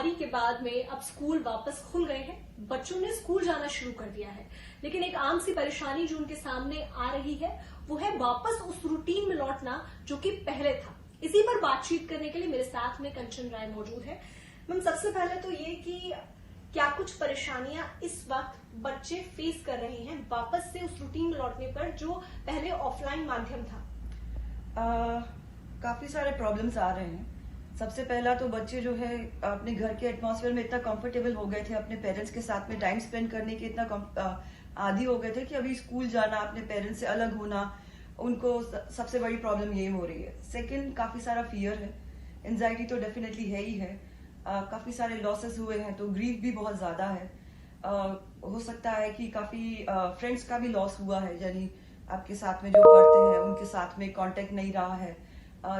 महामारी के बाद में अब स्कूल वापस खुल गए हैं, बच्चों ने स्कूल जाना शुरू कर दिया है, लेकिन एक आम सी परेशानी जो उनके सामने आ रही है वो है वापस उस रूटीन में लौटना जो कि पहले था। इसी पर बातचीत करने के लिए मेरे साथ में कंचन राय मौजूद है। मैम, सबसे पहले तो ये कि क्या कुछ परेशानियां इस वक्त बच्चे फेस कर रहे हैं वापस से उस रूटीन में लौटने पर जो पहले ऑफलाइन माध्यम था? काफी सारे प्रॉब्लम्स आ रहे हैं। सबसे पहला तो बच्चे जो है अपने घर के एटमॉस्फेयर में इतना कंफर्टेबल हो गए थे, अपने पेरेंट्स के साथ में टाइम स्पेंड करने के इतना आदी हो गए थे कि अभी स्कूल जाना, अपने पेरेंट्स से अलग होना, उनको सबसे बड़ी प्रॉब्लम ये हो रही है। सेकंड, काफी सारा फियर है, एंजाइटी तो डेफिनेटली है ही है। काफी सारे लॉसेस हुए हैं तो ग्रीफ भी बहुत ज्यादा है। हो सकता है कि काफी फ्रेंड्स का भी लॉस हुआ है, यानी आपके साथ में जो पढ़ते हैं उनके साथ में कांटेक्ट नहीं रहा है,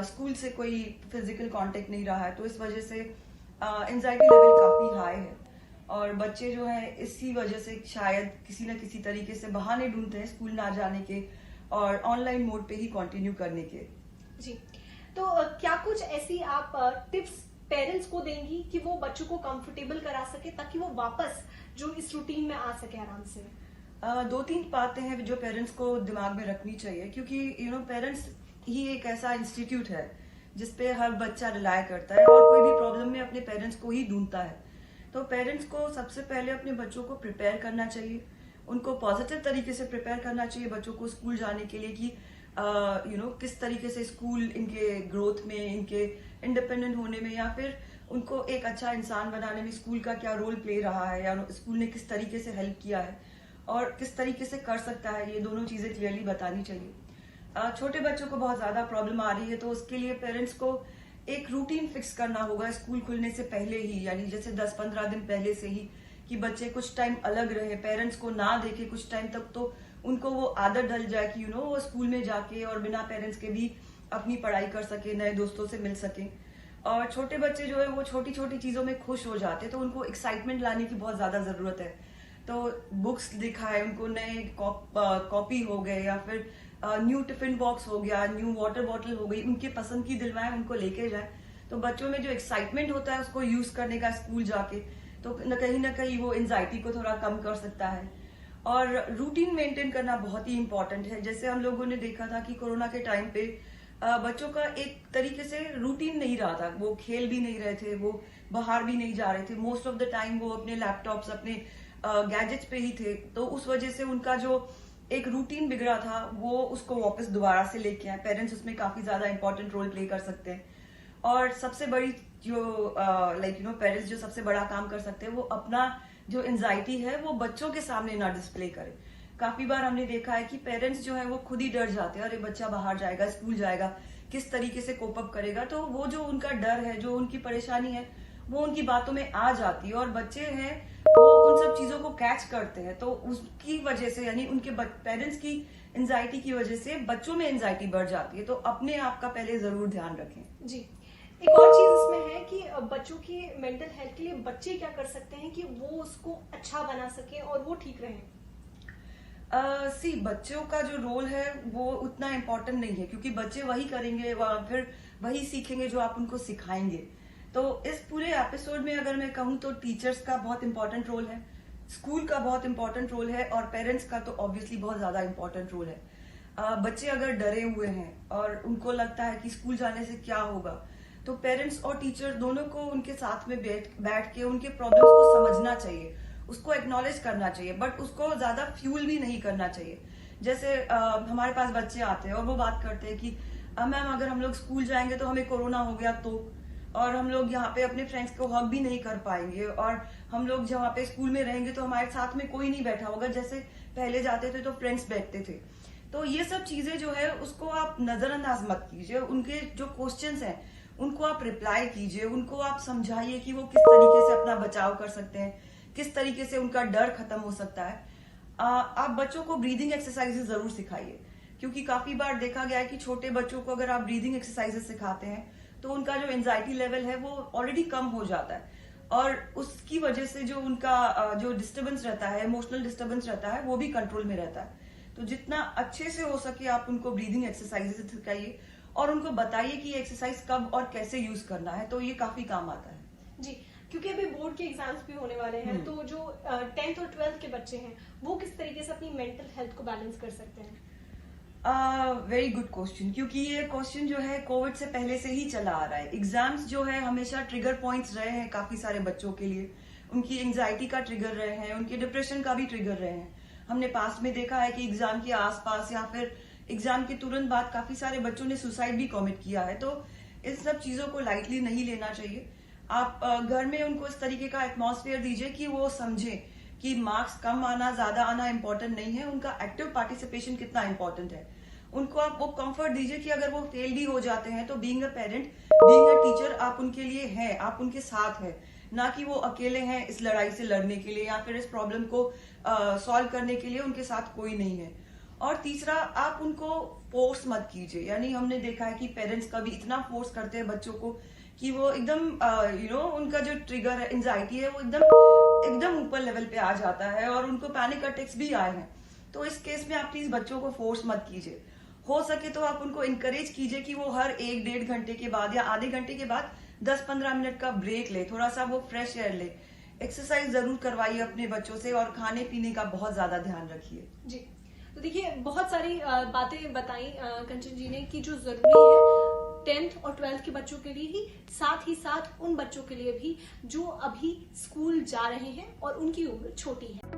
स्कूल से कोई फिजिकल कांटेक्ट नहीं रहा है, तो इस वजह से एंजाइटी लेवल काफी हाई है। और बच्चे जो है इसी वजह से शायद किसी न किसी तरीके से बहाने ढूंढते हैं स्कूल ना जाने के और ऑनलाइन मोड पे ही कंटिन्यू करने के। जी, तो क्या कुछ ऐसी आप टिप्स पेरेंट्स को देंगी कि वो बच्चों को कंफर्टेबल करा सके ताकि वो वापस जो इस रूटीन में आ सके आराम से? दो तीन बातें हैं जो पेरेंट्स को दिमाग में रखनी चाहिए, क्योंकि पेरेंट्स ही एक ऐसा इंस्टीट्यूट है जिसपे हर बच्चा रिलाय करता है और कोई भी प्रॉब्लम में अपने पेरेंट्स को ही ढूंढता है। तो पेरेंट्स को सबसे पहले अपने बच्चों को प्रिपेयर करना चाहिए, उनको पॉजिटिव तरीके से प्रिपेयर करना चाहिए बच्चों को स्कूल जाने के लिए कि किस तरीके से स्कूल इनके ग्रोथ में, इनके इंडिपेंडेंट होने में, या फिर उनको एक अच्छा इंसान बनाने में स्कूल का क्या रोल प्ले रहा है, या स्कूल ने किस तरीके से हेल्प किया है और किस तरीके से कर सकता है, ये दोनों चीजें क्लियरली बतानी चाहिए। छोटे बच्चों को बहुत ज्यादा प्रॉब्लम आ रही है तो उसके लिए पेरेंट्स को एक रूटीन फिक्स करना होगा स्कूल खुलने से पहले ही, यानी जैसे 10-15 दिन पहले से ही, कि बच्चे कुछ टाइम अलग रहे, पेरेंट्स को ना देखे कुछ टाइम तक, तो उनको वो आदत डल जाए कि वो स्कूल में जाके और बिना पेरेंट्स के भी अपनी पढ़ाई कर सके, नए दोस्तों से मिल सके। और छोटे बच्चे जो है वो छोटी छोटी चीजों में खुश हो जाते हैं, तो उनको एक्साइटमेंट लाने की बहुत ज्यादा जरूरत है। तो बुक्स दिखाए उनको, नए कॉपी हो गए, या फिर न्यू टिफिन बॉक्स हो गया, न्यू वाटर बॉटल हो गई, उनके पसंद की दिलवाए, उनको लेके जाए। तो बच्चों में जो एक्साइटमेंट होता है उसको यूज करने का स्कूल जाके, तो न कहीं वो एंजाइटी को थोड़ा कम कर सकता है। और रूटीन मेंटेन करना बहुत ही इंपॉर्टेंट है। जैसे हम लोगों ने देखा था कि कोरोना के टाइम पे बच्चों का एक तरीके से रूटीन नहीं रहा था, वो खेल भी नहीं रहे थे, वो बाहर भी नहीं जा रहे थे, मोस्ट ऑफ द टाइम वो अपने लैपटॉप्स, अपने गैजेट्स पे ही थे। तो उस वजह से उनका जो एक रूटीन बिगड़ा था वो उसको वापस दोबारा से लेके आए। पेरेंट्स उसमें काफी ज्यादा इंपॉर्टेंट रोल प्ले कर सकते हैं। और सबसे बड़ी जो पेरेंट्स जो सबसे बड़ा काम कर सकते हैं, वो अपना जो एंजाइटी है वो बच्चों के सामने ना डिस्प्ले करें। काफी बार हमने देखा है कि पेरेंट्स जो है वो खुद ही डर जाते हैं, अरे बच्चा बाहर जाएगा, स्कूल जाएगा, किस तरीके से कोप अप करेगा। तो वो जो उनका डर है, जो उनकी परेशानी है, वो उनकी बातों में आ जाती है और बच्चे हैं वो उन सब चीजों को कैच करते हैं। तो उसकी वजह से, यानी उनके पेरेंट्स की एंजाइटी की वजह से बच्चों में एंजाइटी बढ़ जाती है। तो अपने आप का पहले जरूर ध्यान रखें। जी, एक और चीज इसमें है कि बच्चों की मेंटल हेल्थ के लिए बच्चे क्या कर सकते हैं कि वो उसको अच्छा बना सके और वो ठीक रहे? बच्चों का जो रोल है वो उतना इम्पोर्टेंट नहीं है, क्योंकि बच्चे वही करेंगे, फिर वही सीखेंगे जो आप उनको सिखाएंगे। तो इस पूरे एपिसोड में अगर मैं कहूँ तो टीचर्स का बहुत इंपॉर्टेंट रोल है, स्कूल का बहुत इंपॉर्टेंट रोल है, और पेरेंट्स का तो ऑब्वियसली बहुत ज्यादा इंपॉर्टेंट रोल है। बच्चे अगर डरे हुए हैं और उनको लगता है कि स्कूल जाने से क्या होगा, तो पेरेंट्स और टीचर दोनों को उनके साथ में बैठ के उनके प्रॉब्लम्स को समझना चाहिए, उसको एक्नॉलेज करना चाहिए, बट उसको ज्यादा फ्यूल भी नहीं करना चाहिए। जैसे हमारे पास बच्चे आते हैं और वो बात करते हैं कि मैम अगर हम लोग स्कूल जाएंगे तो हमें कोरोना हो गया तो, और हम लोग यहाँ पे अपने फ्रेंड्स को हग भी नहीं कर पाएंगे, और हम लोग जहाँ पे स्कूल में रहेंगे तो हमारे साथ में कोई नहीं बैठा होगा, जैसे पहले जाते थे तो फ्रेंड्स बैठते थे। तो ये सब चीजें जो है उसको आप नजरअंदाज मत कीजिए, उनके जो क्वेश्चंस हैं उनको आप रिप्लाई कीजिए, उनको आप समझाइए कि वो किस तरीके से अपना बचाव कर सकते हैं, किस तरीके से उनका डर खत्म हो सकता है। आप बच्चों को ब्रीदिंग एक्सरसाइजेस जरूर सिखाइए, क्योंकि काफी बार देखा गया है कि छोटे बच्चों को अगर आप ब्रीदिंग एक्सरसाइजेस सिखाते हैं तो उनका जो एंजाइटी लेवल है वो ऑलरेडी कम हो जाता है, और उसकी वजह से जो उनका जो डिस्टर्बेंस रहता है, इमोशनल डिस्टर्बेंस रहता है, वो भी कंट्रोल में रहता है। तो जितना अच्छे से हो सके आप उनको ब्रीदिंग एक्सरसाइजेस सिखाइए और उनको बताइए कि ये एक्सरसाइज कब और कैसे यूज करना है, तो ये काफी काम आता है। जी, क्योंकि अभी बोर्ड के एग्जाम्स भी होने वाले हैं, तो जो 10th और 12th के बच्चे हैं वो किस तरीके से अपनी मेंटल हेल्थ को बैलेंस कर सकते हैं? वेरी गुड क्वेश्चन, क्योंकि ये क्वेश्चन जो है कोविड से पहले से ही चला आ रहा है। एग्जाम्स जो है हमेशा ट्रिगर पॉइंट्स रहे हैं काफी सारे बच्चों के लिए। उनकी एंजाइटी का ट्रिगर रहे हैं, उनके डिप्रेशन का भी ट्रिगर रहे हैं। हमने पास्ट में देखा है कि एग्जाम के आसपास या फिर एग्जाम के तुरंत बाद काफी सारे बच्चों ने सुसाइड भी कमिट किया है। तो इन सब चीजों को लाइटली नहीं लेना चाहिए। आप घर में उनको इस तरीके का एटमॉस्फेयर दीजिए कि वो समझे कि मार्क्स कम आना ज्यादा आना इम्पोर्टेंट नहीं है, उनका एक्टिव पार्टिसिपेशन कितना इम्पोर्टेंट है। उनको आप वो कंफर्ट दीजिए कि अगर वो फेल भी हो जाते हैं तो being a parent, being a teacher, आप उनके लिए हैं, आप उनके साथ हैं, ना कि वो अकेले हैं इस लड़ाई से लड़ने के लिए या फिर इस प्रॉब्लम को सॉल्व करने के लिए उनके साथ कोई नहीं है। और तीसरा, आप उनको फोर्स मत कीजिए। यानी हमने देखा है कि पेरेंट्स कभी इतना फोर्स करते हैं बच्चों को कि वो एकदम उनका जो ट्रिगर है, एंजाइटी है, वो एकदम ऊपर लेवल पे आ जाता है और उनको पैनिक अटैक्स भी आए हैं। तो इस केस में आप प्लीज बच्चों को फोर्स मत कीजिए। हो सके तो आप उनको इनकरेज कीजिए कि वो हर 1-1.5 घंटे के बाद या आधे घंटे के बाद 10-15 मिनट का ब्रेक ले, थोड़ा सा वो फ्रेश एयर ले। एक्सरसाइज जरूर करवाइए अपने बच्चों से और खाने पीने का बहुत ज्यादा ध्यान रखिए। जी, तो देखिए बहुत सारी बातें बताई कंचन जी ने कि जो जरूरी है 10th और 12th के बच्चों के लिए ही, साथ ही साथ उन बच्चों के लिए भी जो अभी स्कूल जा रहे हैं और उनकी उम्र छोटी है।